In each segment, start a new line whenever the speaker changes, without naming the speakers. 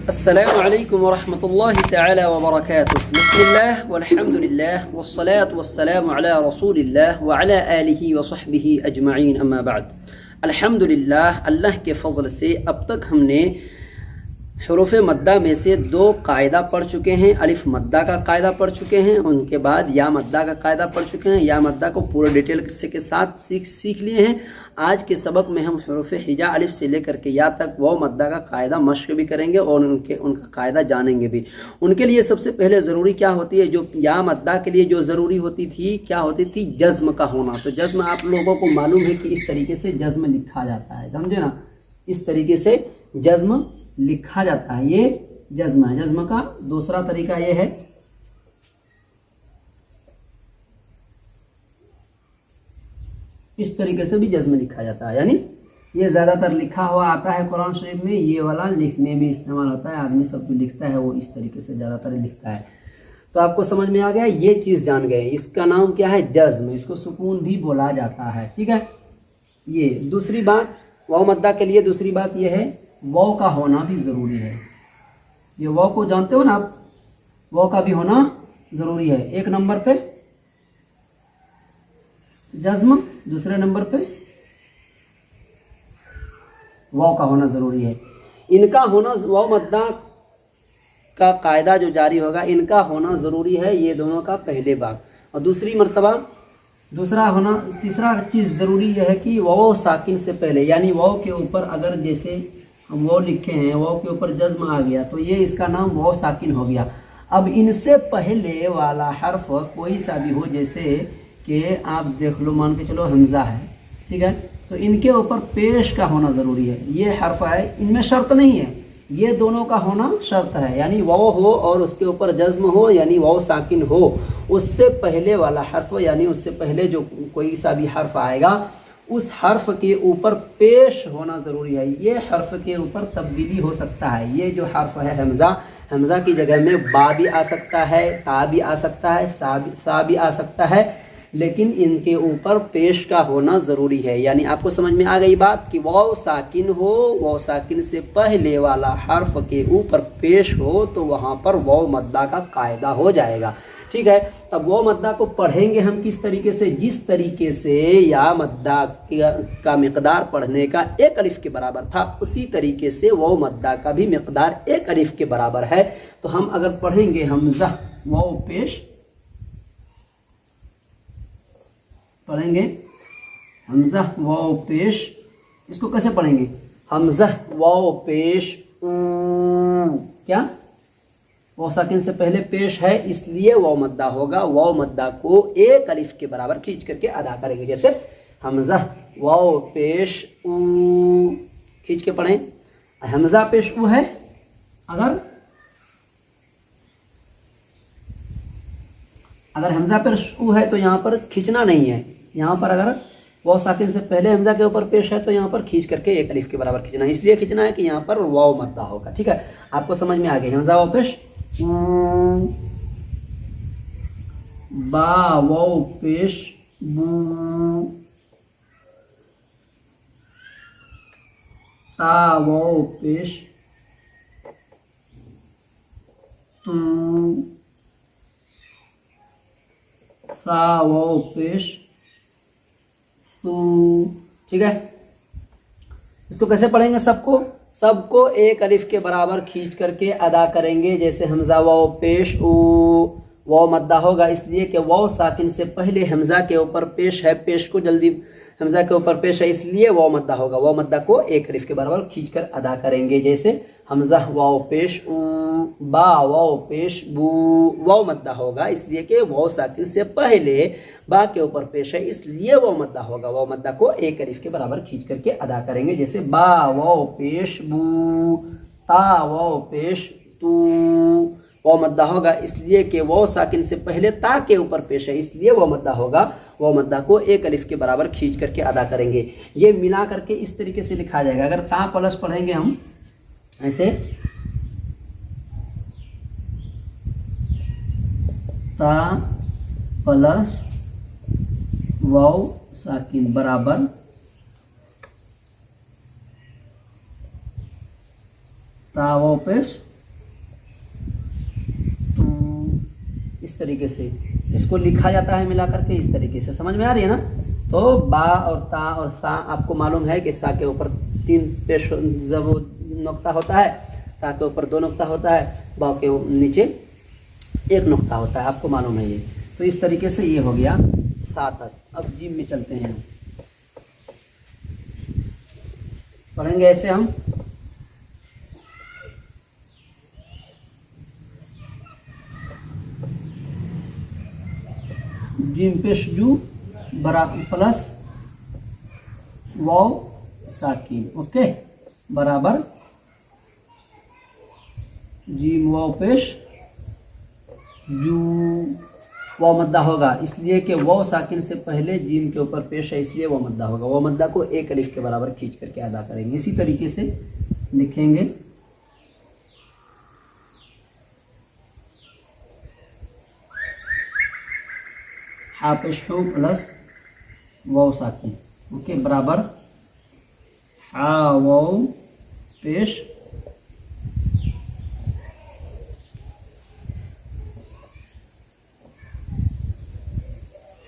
अस्सलामु अलैकुम वरहमतुल्लाहि तआला व बरकातुहू। बिस्मिल्लाह वल्हम्दुलिल्लाह वस्सलातु वस्सलामु अला रसूलिल्लाह व अला आलिहि व सहबिहि अजमईन, अम्मा बाद। अल्हम्दुलिल्लाह, अल्लाह के फ़ज़ल से अब तक हमने हुरूफ़ मद्दा में से दो कायदा पढ़ चुके हैं। अलिफ मद्दा का कायदा पढ़ चुके हैं, उनके बाद या मद्दा का कायदा पढ़ चुके हैं। या मद्दा को पूरे डिटेल के साथ सीख लिए हैं। आज के सबक में हम हुरूफ़ हिजा अलिफ से लेकर के या तक वो मद्दा का कायदा मश्क भी करेंगे और उनका कायदा जानेंगे भी। उनके लिए सबसे पहले ज़रूरी क्या होती है, जो या मद्दा के लिए जो ज़रूरी होती थी, क्या होती थी, जज़्म का होना। तो जज़्म आप लोगों को मालूम है कि इस तरीके से जज़्म लिखा जाता है, समझे ना। इस तरीके से जज़्म लिखा जाता है, ये जज़्म है। जज़्म का दूसरा तरीका ये है, इस तरीके से भी जज़्म लिखा जाता है, यानी ये ज़्यादातर लिखा हुआ आता है कुरान शरीफ में। ये वाला लिखने में इस्तेमाल होता है। आदमी सब जो लिखता है वो इस तरीके से ज़्यादातर लिखता है। तो आपको समझ में आ गया, ये चीज़ जान गए। इसका नाम क्या है, जज़्म। इसको सुकून भी बोला जाता है, ठीक है। ये दूसरी बात वाव मद्दा के लिए दूसरी बात ये है, वाव का होना भी ज़रूरी है। ये वाव को जानते हो ना आप, वाव का भी होना ज़रूरी है। एक नंबर पे जज़्म, दूसरे नंबर पे वाव का होना ज़रूरी है। इनका होना, वाव मद्दा का कायदा जो जारी होगा, इनका होना ज़रूरी है। ये दोनों का पहले बाब। और दूसरी मर्तबा दूसरा होना, तीसरा चीज़ ज़रूरी यह है कि वाव साकिन से पहले, यानी वाव के ऊपर अगर जैसे हम वाव लिखे हैं, वाव के ऊपर जज़्म आ गया तो ये इसका नाम वाव साकिन हो गया। अब इनसे पहले वाला हर्फ कोई सा भी हो, जैसे कि आप देख लो, मान के चलो हमज़ा है, ठीक है, तो इनके ऊपर पेश का होना ज़रूरी है। ये हर्फ है, इनमें शर्त नहीं है, ये दोनों का होना शर्त है। यानी वाव हो और उसके ऊपर जज़्म हो, यानी वाव साकिन हो। उससे पहले वाला हर्फ, यानी उससे पहले जो कोई सा भी हर्फ आएगा, उस हर्फ के ऊपर पेश होना ज़रूरी है। ये हर्फ के ऊपर तब्दीली हो सकता है। ये जो हर्फ है हमज़ा, हमज़ा की जगह में बा भी आ सकता है, ता भी आ सकता है, सा भी आ सकता है, लेकिन इनके ऊपर पेश का होना ज़रूरी है। यानी आपको समझ में आ गई बात कि वाव साकिन हो, वाव साकिन से पहले वाला हर्फ के ऊपर पेश हो, तो वहाँ पर वाव मद्दा का कायदा हो जाएगा, ठीक है। तब वाव मद्दा को पढ़ेंगे हम किस तरीके से, जिस तरीके से या मद्दा का मिक़दार पढ़ने का एक अलिफ के बराबर था, उसी तरीके से वाव मद्दा का भी मिक़दार एक अलिफ के बराबर है। तो हम अगर पढ़ेंगे हमज़ा वाव पेश, पढ़ेंगे हमज़ा वाव पेश, इसको कैसे पढ़ेंगे, हमज़ा वाव पेश क्या, वाव साकिन से पहले पेश है, इसलिए वाव मद्दा होगा। वाव मद्दा को एक अलिफ के बराबर खींच करके अदा करेंगे। जैसे हमज़ा वाव पेश ऊ, खींच के पढ़ें। हमज़ा पेश ऊ है, अगर हमज़ा पेश ऊ है तो यहाँ पर खींचना नहीं है। यहाँ पर अगर वाव साकिन से पहले हमज़ा के ऊपर पेश है तो यहाँ पर खींच करके एक अलिफ के बराबर खींचना है। इसलिए खींचना है कि यहाँ पर वाव मद्दा होगा, ठीक है। आपको समझ में आ गई। हमज़ा वाव पेश बा वाव पेश बू, ता वाव पेश तू, सा वाव पेश तू, ठीक है। इसको कैसे पढ़ेंगे, सबको एक अलिफ के बराबर खींच करके अदा करेंगे। जैसे हमज़ा वाव पेश ऊ, वाव मद्दा होगा इसलिए कि वाव साकिन से पहले हमज़ा के ऊपर पेश है, पेश को जल्दी हमज़ा के ऊपर पेश है, इसलिए वाव मद्दा होगा। वाव मद्दा को एक अलिफ के बराबर खींचकर अदा करेंगे। जैसे हमज़ा वाव पेश ऊ, बा वाव पेश बू, वाव मद्दा होगा इसलिए कि वाव साकिन से पहले बा के ऊपर पेश है, इसलिए वाव मद्दा होगा। वाव मद्दा को एक अलिफ के बराबर खींच करके अदा करेंगे। जैसे बा वाव पेश बू, ता वाव पेश तू, वाव मद्दा होगा इसलिए कि वाव साकिन से पहले ता के ऊपर पेश है, इसलिए वाव मद्दा होगा। वाव मद्दा को एक अलिफ के बराबर खींच करके अदा करेंगे। ये मिला करके इस तरीके से लिखा जाएगा। अगर ता प्लस पढ़ेंगे हम ऐसे, ता प्लस वाव साकिन बराबर ता वाव पेश इस तरीके से इसको लिखा जाता है मिला करके इस तरीके से, समझ में आ रही है ना। तो बा और सा आपको मालूम है कि सा के ऊपर 3 पेश जब नुक्ता होता है, सा के ऊपर 2 नुक्ता होता है, बा के नीचे 1 नुक्ता होता है, आपको मालूम है ये। तो इस तरीके से ये हो गया सा तक। अब जीम में चलते हैं, पढ़ेंगे ऐसे हम। जीम पेश जू बराबर प्लस वाव साकिन, ओके, बराबर जीम वाव पेश जू। वाव मद्दा होगा इसलिए कि वाव साकिन से पहले जीम के ऊपर पेश है, इसलिए वाव मद्दा होगा। वाव मद्दा को एक अलिफ के बराबर खींच करके अदा करेंगे। इसी तरीके से लिखेंगे हा पेश हो प्लस वाव साकिन, ओके, बराबर हा वाव पेश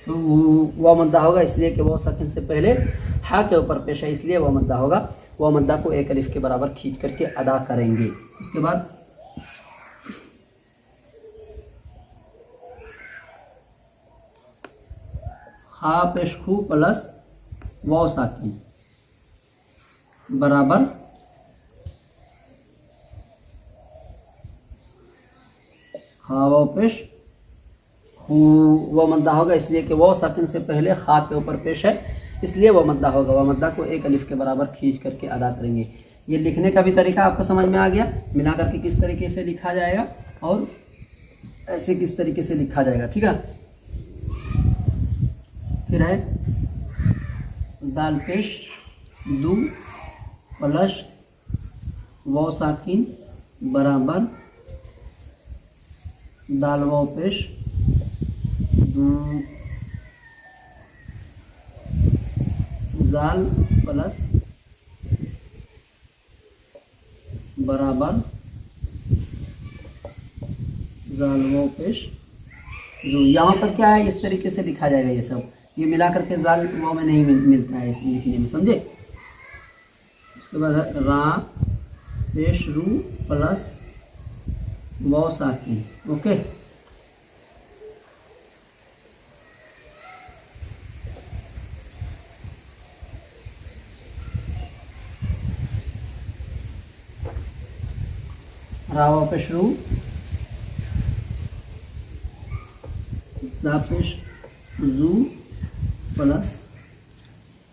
तो वाव मद्दा होगा इसलिए कि वाव साकिन से पहले हा के ऊपर पेश है, इसलिए वाव मद्दा होगा। वाव मद्दा को एक अलिफ के बराबर खींच करके अदा करेंगे। उसके बाद हा पेश खू प्लस वाव साकिन बराबर हा वाव पेश वाव मद्दा होगा इसलिए कि वाव साकिन से पहले हा के ऊपर पेश है, इसलिए वाव मद्दा होगा। वाव मद्दा को एक अलिफ के बराबर खींच करके अदा करेंगे। ये लिखने का भी तरीका आपको समझ में आ गया, मिला करके किस तरीके से लिखा जाएगा और ऐसे किस तरीके से लिखा जाएगा, ठीक है। फिर है दाल पेश दू प्लस वाव साकिन बराबर दाल वाव पेश जाल प्लस बराबर जाल वाव पेश जो। यहाँ पर क्या है, इस तरीके से लिखा जाएगा। ये सब ये मिला करके जाल वाव में नहीं मिलता है लिखने में, समझे। उसके बाद है रा पेश रू प्लस वाव साकिन, ओके। रावा पेश रू सा पेश जू प्लस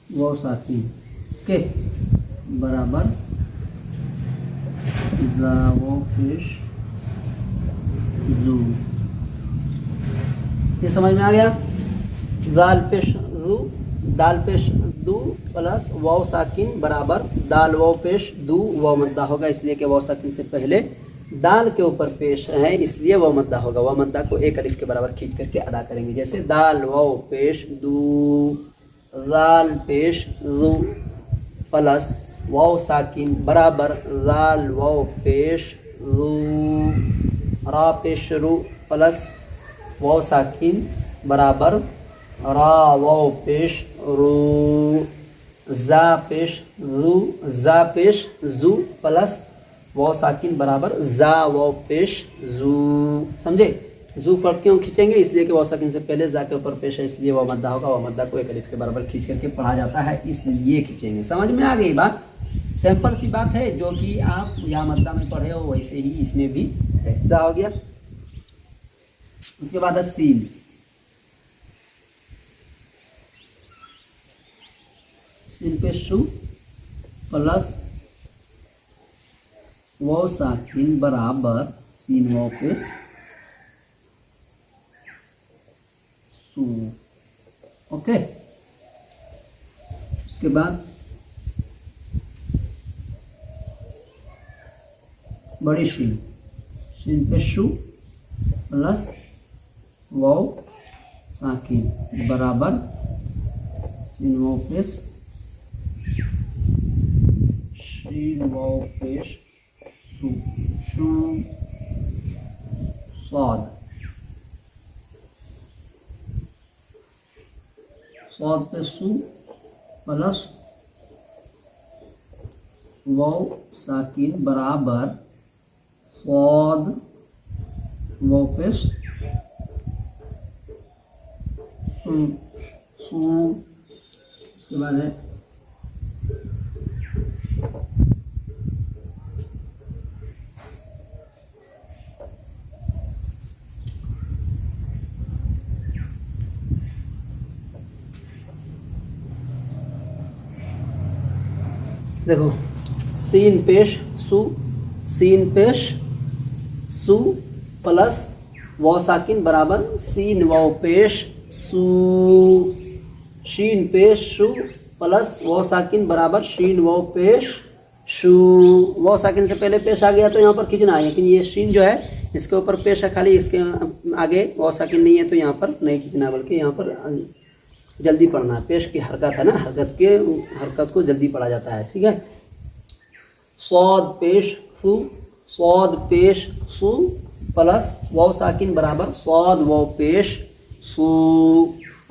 वाव साकिन, ओके, बराबर जा वाव पेश जू। ये समझ में आ गया। दाल पेश जू दाल पेश दू प्लस वाव साकिन बराबर दाल वाव पेश दू। वाव मद्दा होगा इसलिए कि वाव साकिन से पहले दाल के ऊपर पेश है, इसलिए वाव मद्दा होगा। वाव मद्दा को एक अलिफ के बराबर खींच करके अदा करेंगे। जैसे दाल वाव पेश दू दाल पेश रू प्लस वाव साकिन बराबर दाल वाव पेश रू रा पेश रू प्लस वाव साकिन बराबर रा वाव पेश रू जा पेश रू जा पेश जू प्लस वाव साकिन बराबर जा वाव पेश जू, समझे। जू पर क्यों खींचेंगे, इसलिए कि वाव साकिन से पहले जा के ऊपर पेश है, इसलिए वाव मद्दा होगा। वाव मद्दा को एक अलिफ के बराबर खींच करके पढ़ा जाता है, इसलिए खींचेंगे। समझ में आ गई बात। सिंपल सी बात है, जो कि आप या मद्दा में पढ़े हो वैसे ही इसमें भी ऐसा हो गया। उसके बाद है सीन। सीन पे शू प्लस वाव साकिन बराबर सीन वाव पे सू, ओके। उसके बाद बड़ी शीन, शीन पे शू प्लस वाव साकिन बराबर सीन वाव पे शीन वाव पे शू, शू स्वाद, सौद पे सु प्लस वाव साकिन बराबर सौद वाव पे सु उसके बाद है देखो सीन पेश सु प्लस वाव साकिन बराबर सीन वाव पेश सु, शीन पेश शु प्लस वाव साकिन बराबर शीन वाव पेश शु। वाव साकिन से पहले पेश आ गया तो यहाँ पर खींचना है, लेकिन ये शीन जो है इसके ऊपर पेश है खाली, इसके आगे वाव साकिन नहीं है तो यहाँ पर नहीं खींचना, बल्कि यहाँ पर जल्दी पढ़ना है। पेश की हरकत है ना, हरकत को जल्दी पढ़ा जाता है, ठीक है। सौद पेश सु प्लस वाव साकिन बराबर सौद वाव पेश सु,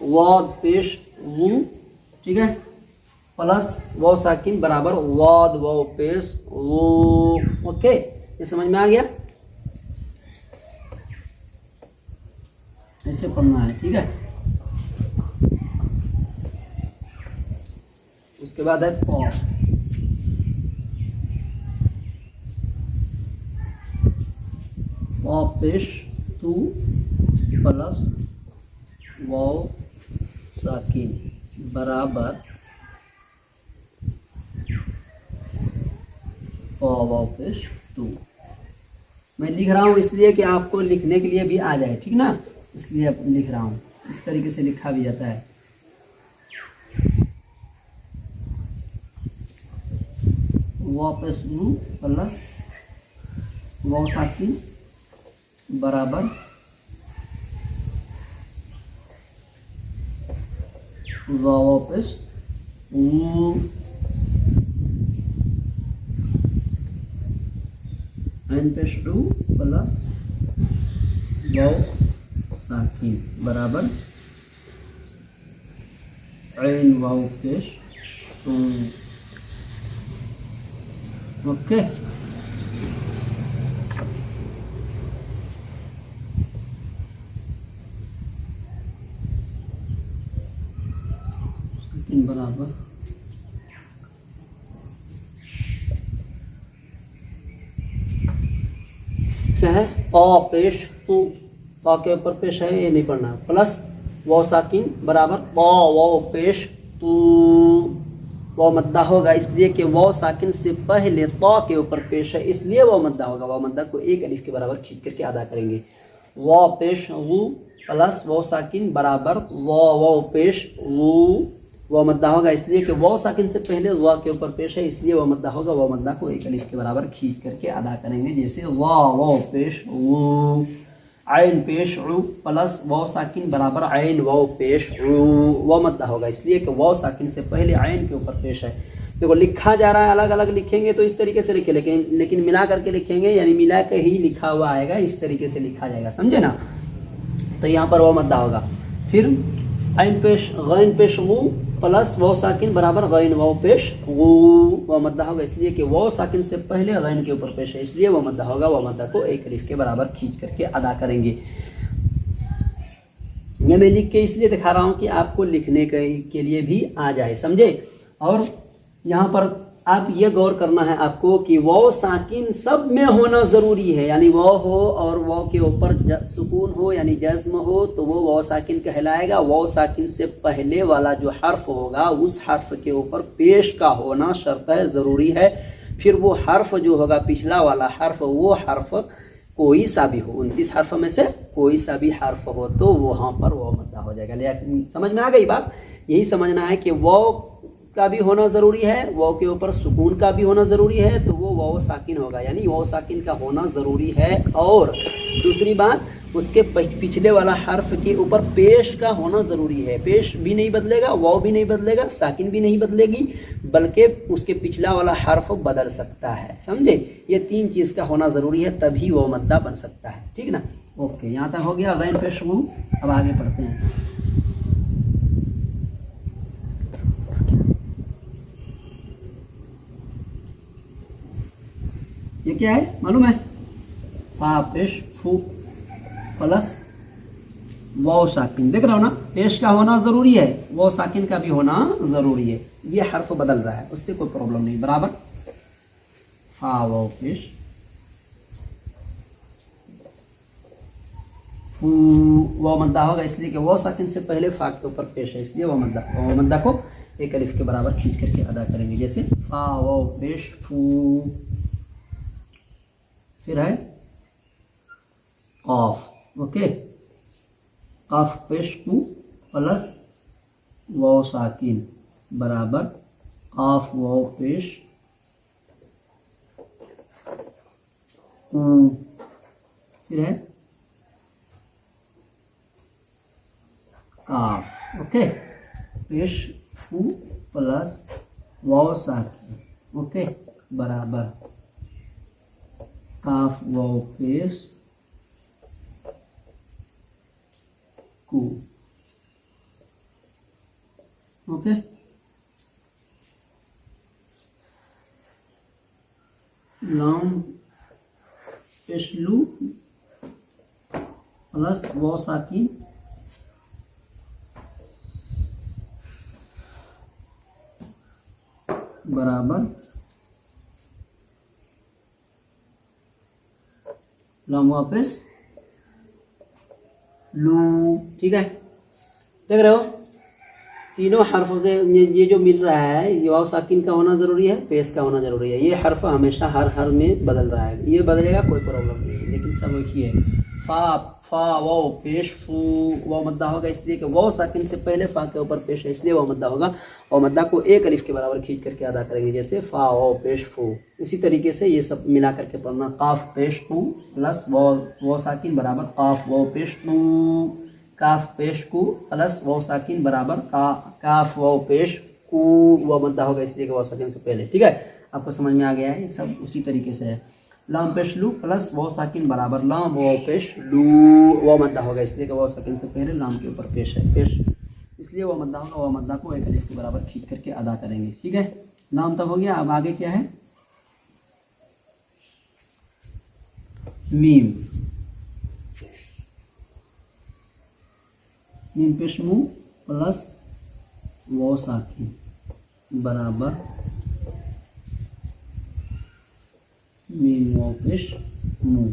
वाद पेश वु, ठीक है, प्लस वाव साकिन बराबर वाद वाव पेश वो। ओके, ये समझ में आ गया? ऐसे पढ़ना है, ठीक है। उसके बाद है पौ, पौ पेश तू प्लस वाव साकिन बराबर पौ वाव पेश तू। मैं लिख रहा हूँ इसलिए कि आपको लिखने के लिए भी आ जाए, ठीक ना, इसलिए अब लिख रहा हूँ। इस तरीके से लिखा भी जाता है। वापस लू प्लस वाव साकिन बराबर वापस एन पेश टू प्लस वाव साकिन बराबर एन वाव पेश टू। ओके, बराबर क्या है, अ पेश तू, ता के ऊपर पेश है, ये नहीं पढ़ना, प्लस वाव साकिन बराबर ता वाव पेश तू। वाव मद्दा होगा इसलिए कि वाव साकिन से पहले ता के ऊपर पेश है, इसलिए वाव मद्दा होगा। वाव मद्दा को एक अलिफ के बराबर खींच करके अदा करेंगे। वाव पेश वू प्लस वाव साकिन बराबर वाव पेश वू। वाव मद्दा होगा इसलिए कि वाव साकिन से पहले वाव के ऊपर पेश है, इसलिए वाव मद्दा होगा। वाव मद्दा को एक अलिफ के बराबर खींच करके अदा करेंगे, जैसे वाव पेश वू। आइन पेश उ प्लस वाव साकिन बराबर आइन वाव पेश उ। वाव मद्दा होगा इसलिए कि वाव साकिन से पहले आइन के ऊपर पेश है। देखो लिखा जा रहा है, अलग अलग लिखेंगे तो इस तरीके से लिखे, लेकिन मिला करके लिखेंगे, यानी मिला के ही लिखा हुआ आएगा, इस तरीके से लिखा जाएगा, समझे ना। तो यहाँ पर वाव मद्दा होगा। फिर आइन पेश गैन पेश वू प्लस वाव साकिन बराबर गैन वाव पेश वू। वाव मद्दा होगा इसलिए कि वाव साकिन से पहले गैन के ऊपर पेश है, इसलिए वाव मद्दा होगा। वाव मद्दा को एक अलिफ के बराबर खींच करके अदा करेंगे। ये मैं लिख के इसलिए दिखा रहा हूँ कि आपको लिखने के लिए भी आ जाए, समझे। और यहाँ पर आप ये गौर करना है आपको कि वाव साकिन सब में होना ज़रूरी है, यानी वाव हो और वाव के ऊपर सुकून हो यानी जज्म हो तो वो वाव साकिन कहलाएगा। वाव साकिन से पहले वाला जो हर्फ होगा उस हर्फ के ऊपर पेश का होना शर्त है, ज़रूरी है। फिर वो हर्फ जो होगा पिछला वाला हर्फ, वो हर्फ कोई सा भी हो, 29 हर्फ में से कोई सा भी हर्फ हो तो वहाँ पर वाव मद्दा हो जाएगा। लेकिन समझ में आ गई बात? यही समझना है कि वाव का भी होना ज़रूरी है, वाव के ऊपर सुकून का भी होना ज़रूरी है, तो वो वाव साकिन होगा, यानी वाव साकिन का होना ज़रूरी है। और दूसरी बात, उसके पिछले वाला हर्फ के ऊपर पेश का होना ज़रूरी है। पेश भी नहीं बदलेगा, वाव भी नहीं बदलेगा, साकिन भी नहीं बदलेगी, बल्कि उसके पिछला वाला हर्फ बदल सकता है, समझे। ये तीन चीज़ का होना ज़रूरी है, तभी वाव मद्दा बन सकता है, ठीक ना। ओके, यहाँ तक हो गया गैन पेश वू। अब आगे पढ़ते हैं। ये क्या है मालूम है? फा पेश फू प्लस वाव साकिन। देख रहे हो ना, पेश का होना ज़रूरी है, वाव साकिन का भी होना ज़रूरी है। ये हर्फ बदल रहा है, उससे कोई प्रॉब्लम नहीं। बराबर फा वाव पेश फू, वाव मद्दा होगा इसलिए कि वाव साकिन से पहले फा के ऊपर पेश है, इसलिए वाव मद्दा को एक अलिफ के बराबर खींच करके अदा करेंगे। जैसे फा वाव पेश फू, फिर है ऑफ। ओके, काफ पेश कू प्लस वाव साकिन बराबर काफ वाव पेश कू, फिर है काफ। ओके, पेश फू प्लस वाव साकिन। ओके, बराबर काफ वाव पेश कू। ओके, लाम पेश लू प्लस वाव साकिन बराबर लाम वापस लू। ठीक है, देख रहे हो तीनों हर्फों के ये जो मिल रहा है, ये वाव साकिन का होना ज़रूरी है, पेश का होना ज़रूरी है। ये हर्फ हमेशा हर में बदल रहा है, ये बदलेगा कोई प्रॉब्लम नहीं है, लेकिन सब एक ही है। फा वाव पेश फू, वाव मद्दा होगा इसलिए कि वाव साकिन से पहले फा के ऊपर पेश है, इसलिए वाव मद्दा होगा। और मद्दा को एक अलिफ के बराबर खींच करके अदा करेंगे, जैसे फा वाव पेश फू। इसी तरीके से ये सब मिला करके पढ़ना, काफ पेश कू प्लस वाव साकिन बराबर काफ वाव पेश कू, काफ पेश कू प्लस वाव साकिन बराबर काफ वाव पेश कू। वाव मद्दा होगा इसलिए कि वाव साकिन से पहले। ठीक है, आपको समझ में आ गया है? ये सब उसी तरीके से है। लाम पेश लू प्लस वाव साकिन बराबर लाम वाव पेश लू। वाव मद्दा होगा इसलिए कि वाव साकिन से पहले लाम के ऊपर पेश है, पेश इसलिए वाव मद्दा होगा। वाव मद्दा को एक अलिफ के बराबर खींच करके अदा करेंगे। ठीक है, लाम तक हो गया। अब आगे क्या है? मीम। मीम पेश मू प्लस वाव साकिन बराबर मीम वाव पेश मू।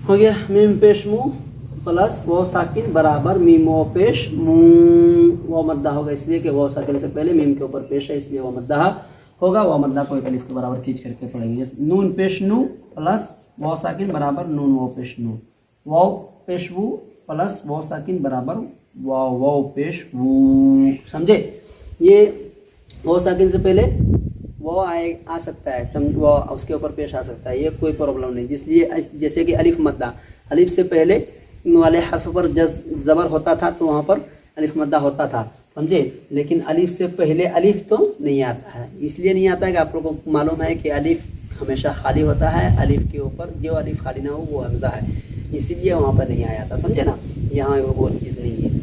हो गया मीम पेश मू प्लस वाव साकिन बराबर मीम वाव पेश मू। वाव मद्दा होगा इसलिए कि वाव साकिन से पहले मीम के ऊपर पेश है, इसलिए वाव मद्दा होगा। वाव मद्दा को एक अलिफ के बराबर खींच करके पढ़ेंगे, जैसे नून पेश नू प्लस वाव साकिन बराबर नून वाव पेश नू। वाव पेश वू प्लस वाव साकिन बराबर वाव वाव पेश वू। समझे? ये वाव साकिन से पहले वो आ सकता है, समझ, वो उसके ऊपर पेश आ सकता है, ये कोई प्रॉब्लम नहीं। इसलिए जैसे कि अलिफ मद्दा, अलिफ से पहले वाले हर्फ पर ज़बर होता था तो वहाँ पर अलिफ मद्दा होता था, समझे? लेकिन अलिफ से पहले अलिफ तो नहीं आता है। इसलिए नहीं आता है कि आप लोगों को मालूम है कि अलिफ हमेशा खाली होता है, अलिफ के ऊपर जो अलिफ खाली ना हो वो हमज़ा है, इसीलिए वहाँ पर नहीं आया था। समझे ना? यहाँ वो चीज़ नहीं है।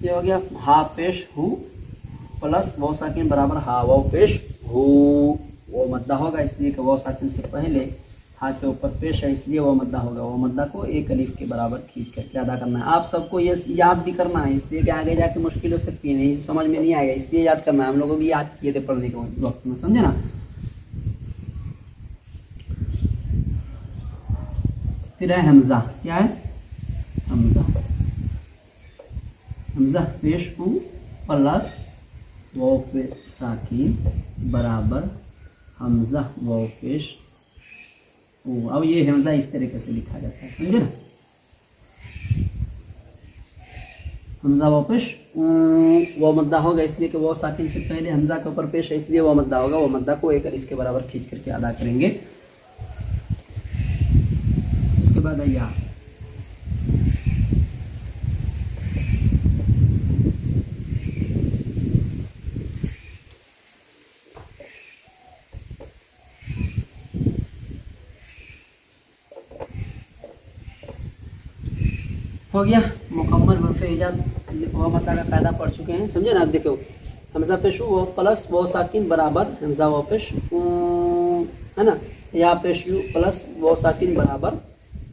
ये हो गया हा पेश हु प्लस वाव साकिन बराबर हा वाव पेश हु। वो मद्दा होगा इसलिए कि वाव साकिन से पहले हा के ऊपर पेश है, इसलिए वो मद्दा होगा। वो मद्दा को एक अलिफ के बराबर खींच करके अदा करना है। आप सबको ये याद भी करना है, इसलिए कि आगे जाके मुश्किल हो सकती है, नहीं समझ में नहीं आएगा, इसलिए याद करना है। हम लोगों को भी याद किए थे पढ़ने के वक्त में, समझे ना? फिर है हमज़ा, क्या है हमज़ा, हमज़ा पेश ऊ प्लस वाव पे साकिन बराबर हमज़ा वाव पेश ऊ। अब ये हमज़ा इस तरीके से लिखा जाता है, समझे ना, हमज़ा वाव पेश वो मद्दा होगा इसलिए कि वो साकिन से पहले हमज़ा के ऊपर पेश है इसलिए वो मद्दा होगा। वो मद्दा को एक अलिफ के बराबर खींच करके अदा करेंगे। उसके बाद या हो गया मुकम्मल हर्फ इजाद वो मद्दा का कायदा पढ़ चुके हैं, समझे ना। आप देखो हमज़ा पेश वो प्लस वो साकिन बराबर हमज़ा वो पेश है ना, या पेश यू प्लस वो साकिन बराबर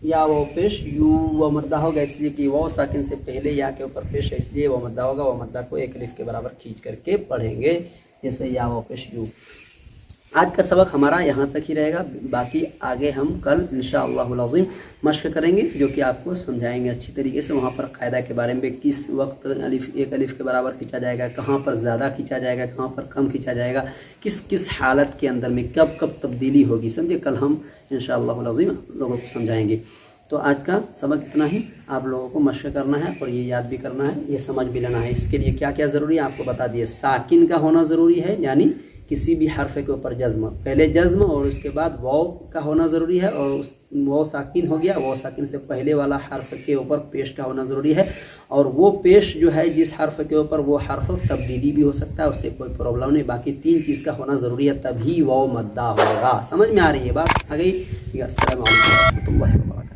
या वो पेश यू। वो मद्दा होगा इसलिए कि वो साकिन से पहले या के ऊपर पेश है इसलिए वो मद्दा होगा। वो मद्दा को एक अलिफ के बराबर खींच करके पढ़ेंगे, जैसे या वो पेश यू। आज का सबक हमारा यहाँ तक ही रहेगा, बाकी आगे हम कल इंशाअल्लाहुल अज़ीम मश्क करेंगे जो कि आपको समझाएंगे अच्छी तरीके से। वहाँ पर कायदा के बारे में किस वक्त अलिफ एक अलिफ के बराबर खींचा जाएगा, कहाँ पर ज़्यादा खींचा जाएगा, कहाँ पर कम खींचा जाएगा, किस किस हालत के अंदर में कब कब तब्दीली होगी, समझे। कल हम इंशाअल्लाहुल अज़ीम लोगों को समझाएंगे। तो आज का सबक इतना ही, आप लोगों को मश्क करना है और ये याद भी करना है, ये समझ भी लेना है। इसके लिए क्या क्या ज़रूरी है आपको बता दिए। साकिन का होना ज़रूरी है, यानी किसी भी हर्फ के ऊपर जज्म, पहले जज्म और उसके बाद वाव का होना ज़रूरी है, और उस वाव साकिन हो गया, वाव साकिन से पहले वाला हर्फ के ऊपर पेश का होना ज़रूरी है। और वो पेश जो है जिस हर्फ के ऊपर, वो हर्फ तब्दीली भी हो सकता है, उससे कोई प्रॉब्लम नहीं। बाकी तीन चीज़ का होना ज़रूरी है, तभी वाव मद्दा होगा। समझ में आ रही है बात, आ गई। अस्सलामु अलैकुम व रहमतुल्लाहि व बरकातहू।